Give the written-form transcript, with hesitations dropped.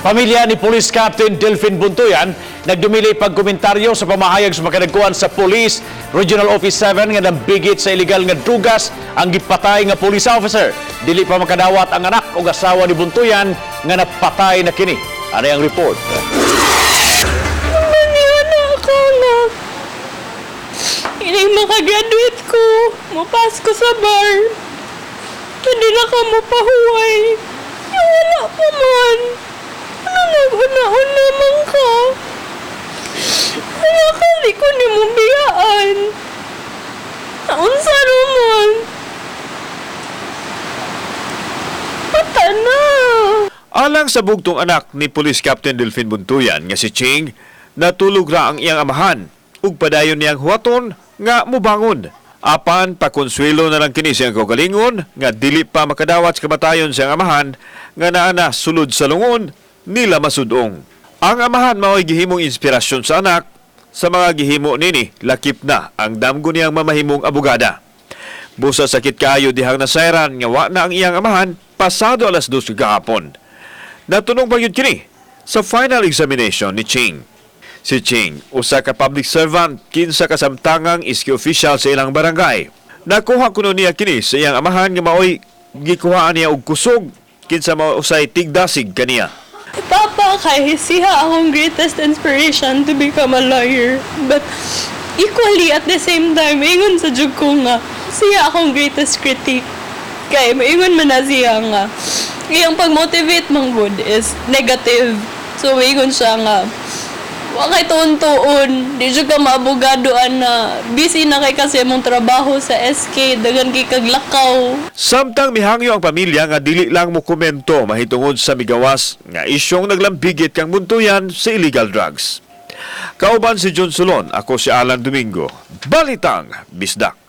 Pamilya ni Police Captain Delfin Buntuyan nagdumili pagkomentaryo sa pamahayag sa makanagkuhan sa Police Regional Office 7 nga nambigit sa illegal nga drugas ang gipatay nga police officer. Dili pa makadawat ang anak o asawa ni Buntuyan nga napatay na kini. Ano ang report? Maniwan ako nga. Ini makagraduate ko. Mapas ko sa bar. Hindi na ka mapahuway. Wala pa man. Nag-una-una man ka. Nakali ko ni mong biyaan. Naunsa naman. Pata na. Alang sa bugtong anak ni Police Captain Delfin Buntuyan nga si Ching, natulog ra ang iyang amahan ug padayon niyang huwaton nga mubangon. Apan pakonsuelo na lang kini siyang kaugalingon nga dili pa makadawat sa kamatayon siyang amahan nga naana sulod sa lungon nila masudong. Ang amahan mao'y gihimong inspirasyon sa anak. Sa mga gihimo nini, lakip na ang damgo niyang mamahimong abogada. Busa sakit kayo dihang nasairan nga wa na ang iyang amahan pasado alas 2 kahapon. Natunong pa yun kini sa final examination ni Ching. Si Ching, usa ka public servant, kinsa kasamtangang iski official sa ilang barangay. Nakuha kuno niya kini sa iyang amahan nga mao'y gikuhaan niya og kusog kinsa mao usay tigdasig kaniya. Papa, kay siya akong greatest inspiration to become a lawyer. But equally at the same time, ingon sa jug ko nga, siya akong greatest critic. Kay maingon man na siya nga, iyang pag-motivate mang good is negative. So maingon siya nga, wa kay tuon-tuon, di jud ka maabogadoan na busy na kay kasi mong trabaho sa SK, dagan kay kaglakaw. Samtang mihangyo ang pamilya nga dili lang mo komento mahitungod sa migawas nga isyong naglambigit kang Buntuyan sa illegal drugs. Kauban si John Solon, ako si Alan Domingo. Balitang Bisdak.